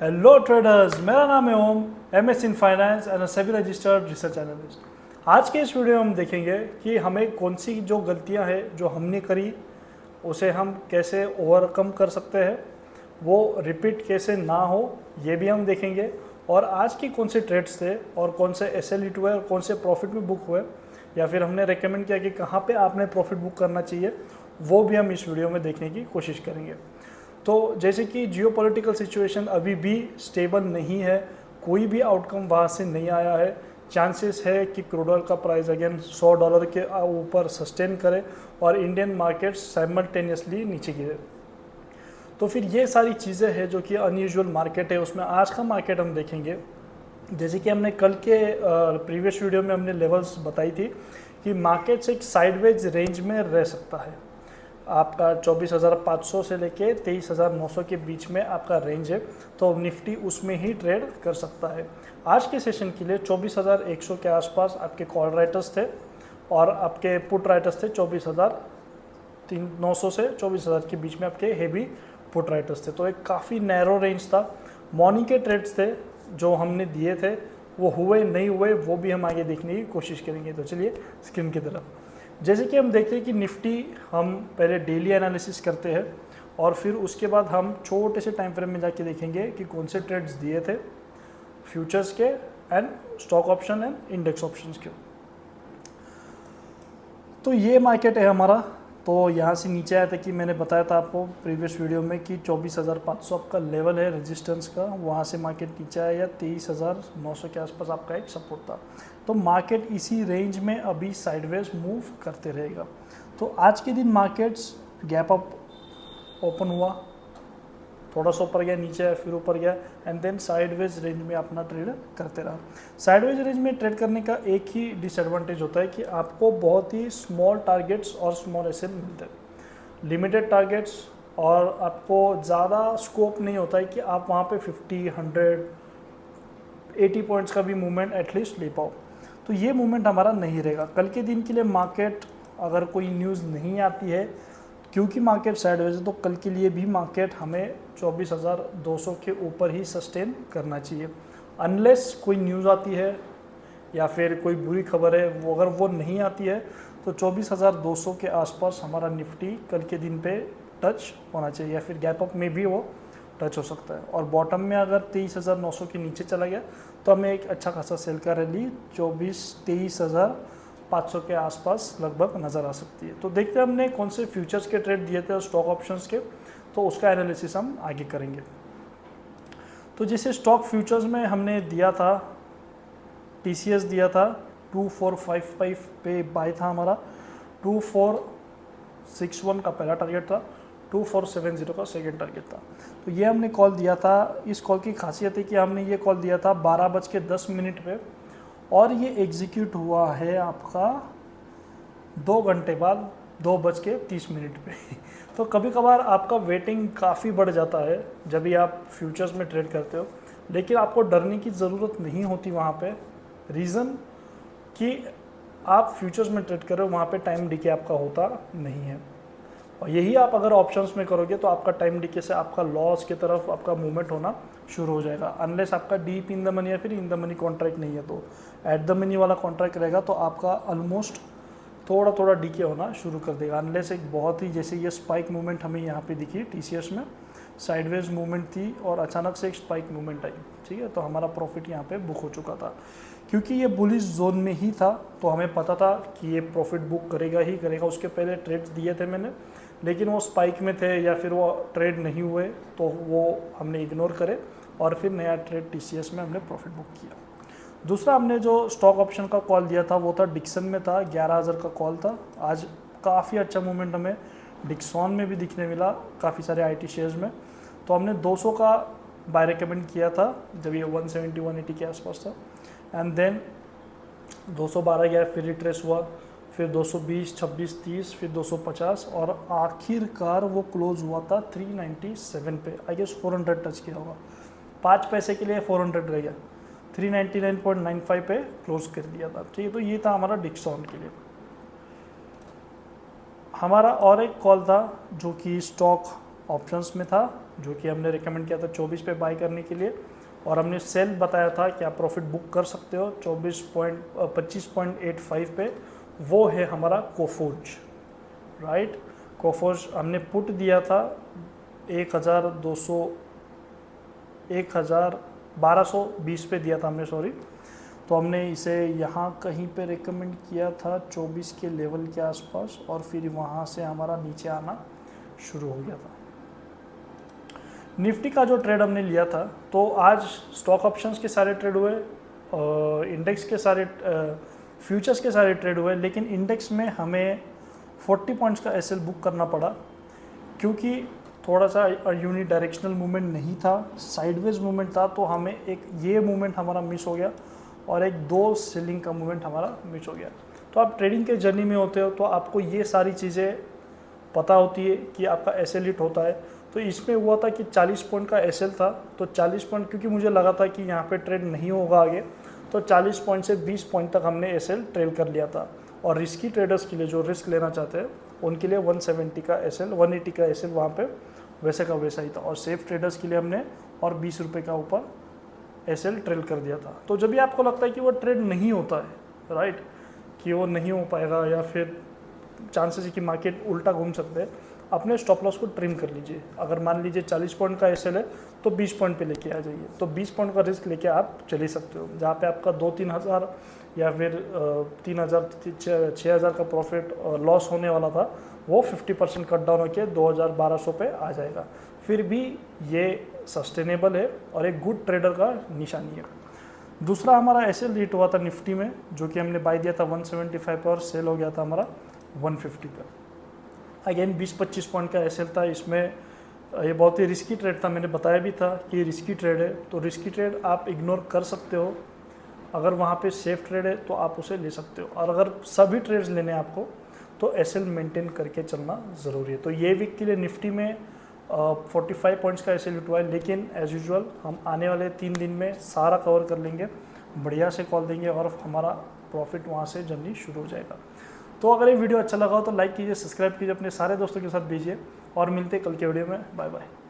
Hello traders, मेरा नाम है Om, MS in finance and SEBI registered research analyst. आज के इस वीडियो में हम देखेंगे कि हमें कौन सी जो गलतियां हैं जो हमने करी उसे हम कैसे ओवरकम कर सकते हैं, वो रिपीट कैसे ना हो ये भी हम देखेंगे। और आज की कौन से ट्रेड्स थे और कौन से SL हुए और कौन से प्रॉफिट में बुक हुए, या फिर हमने रेकमेंड किया कि कहाँ पे आपने प्रॉफिट बुक करना चाहिए, वो भी हम इस वीडियो में देखने की कोशिश करेंगे। तो जैसे कि जियोपॉलिटिकल सिचुएशन अभी भी स्टेबल नहीं है, कोई भी आउटकम वहाँ से नहीं आया है। चांसेस है कि क्रूड ऑयल का प्राइस अगेन $100 के ऊपर सस्टेन करे और इंडियन मार्केट साइमल्टेनियसली नीचे गिरे। तो फिर ये सारी चीज़ें हैं जो कि अनयूजुअल मार्केट है। उसमें आज का मार्केट हम देखेंगे, जैसे कि हमने कल के प्रीवियस वीडियो में हमने लेवल्स बताई थी कि मार्केट्स एक साइडवेज रेंज में रह सकता है। आपका 24,500 से लेके 23,900 के बीच में आपका रेंज है, तो निफ्टी उसमें ही ट्रेड कर सकता है। आज के सेशन के लिए 24,100 के आसपास आपके कॉल राइटर्स थे और आपके पुट राइटर्स थे 24,900 से 24,000 के बीच में आपके हेवी पुट राइटर्स थे। तो एक काफ़ी नैरो रेंज था। मॉर्निंग के ट्रेड्स थे जो हमने दिए थे, वो हुए नहीं हुए वो भी हम आगे देखने की कोशिश करेंगे। तो चलिए स्क्रीन की तरफ, जैसे कि हम देखते हैं कि निफ्टी हम पहले डेली एनालिसिस करते हैं और फिर उसके बाद हम छोटे से टाइम फ्रेम में जाके देखेंगे कि कौन से ट्रेड्स दिए थे फ्यूचर्स के and stock option and index options के। तो ये मार्केट है हमारा। तो यहाँ से नीचे आया था कि मैंने बताया था आपको प्रीवियस वीडियो में कि 24,500 आपका लेवल है रेजिस्टेंस का, वहाँ से मार्केट नीचे आया 23,900 के आसपास आपका एक सपोर्ट था। तो मार्केट इसी रेंज में अभी साइडवेज मूव करते रहेगा। तो आज के दिन मार्केट्स गैप अप ओपन हुआ, थोड़ा सा ऊपर गया, नीचे आया, फिर ऊपर गया एंड देन साइडवेज रेंज में अपना ट्रेड करते रहा। साइडवेज रेंज में ट्रेड करने का एक ही डिसएडवांटेज होता है कि आपको बहुत ही स्मॉल टारगेट्स और स्मॉल एसएल मिलते हैं, लिमिटेड टारगेट्स, और आपको ज़्यादा स्कोप नहीं होता है कि आप वहाँ पे 50, 100, 80 पॉइंट्स का भी मूवमेंट एटलीस्ट ले पाओ। तो ये मूवमेंट हमारा नहीं रहेगा कल के दिन के लिए। मार्केट अगर कोई न्यूज़ नहीं आती है, क्योंकि मार्केट साइडवेज है, तो कल के लिए भी मार्केट हमें 24,200 के ऊपर ही सस्टेन करना चाहिए। अनलेस कोई न्यूज़ आती है या फिर कोई बुरी खबर है, वो अगर वो नहीं आती है तो 24,200 के आसपास हमारा निफ्टी कल के दिन पे टच होना चाहिए, या फिर गैप अप में भी वो टच हो सकता है। और बॉटम में अगर 23,900 के नीचे चला गया तो हमें एक अच्छा खासा सेल का रैली 23,500 के आसपास लगभग नज़र आ सकती है। तो देखते हैं हमने कौन से फ्यूचर्स के ट्रेड दिए थे और स्टॉक ऑप्शंस के, तो उसका एनालिसिस हम आगे करेंगे। तो जैसे स्टॉक फ्यूचर्स में हमने दिया था, TCS दिया था 2455 पे बाय था हमारा, 2461 का पहला टारगेट था, 2470 का सेकेंड टारगेट था। तो ये हमने कॉल दिया था। इस कॉल की खासियत है कि हमने ये कॉल दिया था 12:10 पे और ये एग्जीक्यूट हुआ है आपका 2 घंटे बाद 2:30 पे। तो कभी कभार आपका वेटिंग काफ़ी बढ़ जाता है जब भी आप फ्यूचर्स में ट्रेड करते हो, लेकिन आपको डरने की ज़रूरत नहीं होती वहाँ पे। रीज़न कि आप फ्यूचर्स में ट्रेड कर रहे हो, वहाँ पे टाइम डिके आपका होता नहीं है। और यही आप अगर ऑप्शंस में करोगे तो आपका टाइम डिके से आपका लॉस की तरफ आपका मूवमेंट होना शुरू हो जाएगा। अनलेस आपका डीप इन द मनी या फिर इन द मनी कॉन्ट्रैक्ट नहीं है, तो एट द मनी वाला कॉन्ट्रैक्ट रहेगा तो आपका ऑलमोस्ट थोड़ा थोड़ा डीके होना शुरू कर देगा। अनलेस एक बहुत ही, जैसे ये स्पाइक मूवमेंट हमें यहाँ पे दिखी TCS में, साइडवेज मूवमेंट थी और अचानक से एक स्पाइक मूवमेंट आई, ठीक है, तो हमारा प्रॉफिट यहाँ पे बुक हो चुका था। क्योंकि ये बुलिश जोन में ही था तो हमें पता था कि ये प्रॉफिट बुक करेगा ही करेगा। उसके पहले ट्रेड्स दिए थे मैंने, लेकिन वो स्पाइक में थे या फिर वो ट्रेड नहीं हुए, तो वो हमने इग्नोर करे और फिर नया ट्रेड TCS में हमने प्रॉफिट बुक किया। दूसरा हमने जो स्टॉक ऑप्शन का कॉल दिया था वो था डिक्सन में था, 11,000 का कॉल था। आज काफ़ी अच्छा मूवमेंट हमें डिक्सॉन में भी दिखने मिला, काफ़ी सारे IT शेयर्स में। तो हमने 200 का बाय रिकमेंड किया था जब ये 170-180 के आसपास था, एंड देन 212 गया, फिर रिट्रेस हुआ, फिर 220, 26, 30, फिर 250 और आखिरकार वो क्लोज हुआ था 397 पे। आई गेस 400 टच किया होगा, 5 पैसे के लिए 400 रह गया, 399.95 पे क्लोज कर दिया था, ठीक है। तो ये था हमारा डिक्सॉन के लिए। हमारा और एक कॉल था जो कि स्टॉक ऑप्शंस में था, जो कि हमने रिकमेंड किया था 24 पे बाय करने के लिए, और हमने सेल बताया था कि आप प्रॉफिट बुक कर सकते हो 25.85 पे। वो है हमारा कोफोर्ज, राइट। कोफोर्ज हमने पुट दिया था 1220 पे दिया था हमने, सॉरी। तो हमने इसे यहाँ कहीं पे रिकमेंड किया था 24 के लेवल के आसपास, और फिर वहाँ से हमारा नीचे आना शुरू हो गया था। निफ्टी का जो ट्रेड हमने लिया था, तो आज स्टॉक ऑप्शंस के सारे ट्रेड हुए, इंडेक्स के सारे फ्यूचर्स के सारे ट्रेड हुए, लेकिन इंडेक्स में हमें 40 पॉइंट्स का एसएल बुक करना पड़ा, क्योंकि थोड़ा सा यूनि डायरेक्शनल मूवमेंट नहीं था, साइडवेज मूवमेंट था। तो हमें एक ये मूवमेंट हमारा मिस हो गया, और एक 2 सेलिंग का मूवमेंट हमारा मिस हो गया। तो आप ट्रेडिंग के जर्नी में होते हो, तो आपको ये सारी चीज़ें पता होती है कि आपका एसएल हिट होता है। तो इसमें हुआ था कि 40 पॉइंट का एसएल था, तो 40 पॉइंट, क्योंकि मुझे लगा था कि यहाँ पे ट्रेड नहीं होगा आगे, तो 40 पॉइंट से 20 पॉइंट तक हमने एसएल ट्रेल कर लिया था। और रिस्की ट्रेडर्स के लिए, जो रिस्क लेना चाहते हैं, उनके लिए 170 का एसएल, 180 का एसएल वहाँ पे वैसे का वैसा ही था। और सेफ ट्रेडर्स के लिए हमने और 20 रुपये का ऊपर एसएल ट्रेल कर दिया था। तो जब भी आपको लगता है कि वो ट्रेड नहीं होता है, राइट, कि वो नहीं हो पाएगा या फिर चांसेस है कि मार्केट उल्टा घूम सकते हैं, अपने स्टॉप लॉस को ट्रिम कर लीजिए। अगर मान लीजिए 40 पॉइंट का एसएल है, तो 20 पॉइंट पे लेके आ जाइए। तो 20 पॉइंट का रिस्क लेके आप चले सकते हो, जहाँ पे आपका 2-3 हज़ार या फिर 3,000 6,000 का प्रॉफिट लॉस होने वाला था, वो 50% कट डाउन होकर 2,1200 पे आ जाएगा। फिर भी ये सस्टेनेबल है और एक गुड ट्रेडर का निशानी है। दूसरा हमारा एसएल हिट हुआ था निफ्टी में, जो कि हमने बाय दिया था 175 पे और सेल हो गया था हमारा 150 पे। अगेन 20-25 पॉइंट का एसएल था। इसमें ये बहुत ही रिस्की ट्रेड था, मैंने बताया भी था कि रिस्की ट्रेड है। तो रिस्की ट्रेड आप इग्नोर कर सकते हो, अगर वहाँ पे सेफ ट्रेड है तो आप उसे ले सकते हो। और अगर सभी ट्रेड्स लेने हैं आपको, तो एसएल मेंटेन करके चलना ज़रूरी है। तो ये वीक के लिए निफ्टी में 45 पॉइंट्स का एसएल हुआ है, लेकिन एज यूजुअल हम आने वाले 3 दिन में सारा कवर कर लेंगे, बढ़िया से कॉल देंगे और हमारा प्रॉफिट वहाँ से जर्नी शुरू हो जाएगा। तो अगर ये वीडियो अच्छा लगा हो तो लाइक कीजिए, सब्सक्राइब कीजिए, अपने सारे दोस्तों के साथ भेजिए, और मिलते हैं कल के वीडियो में। Bye bye.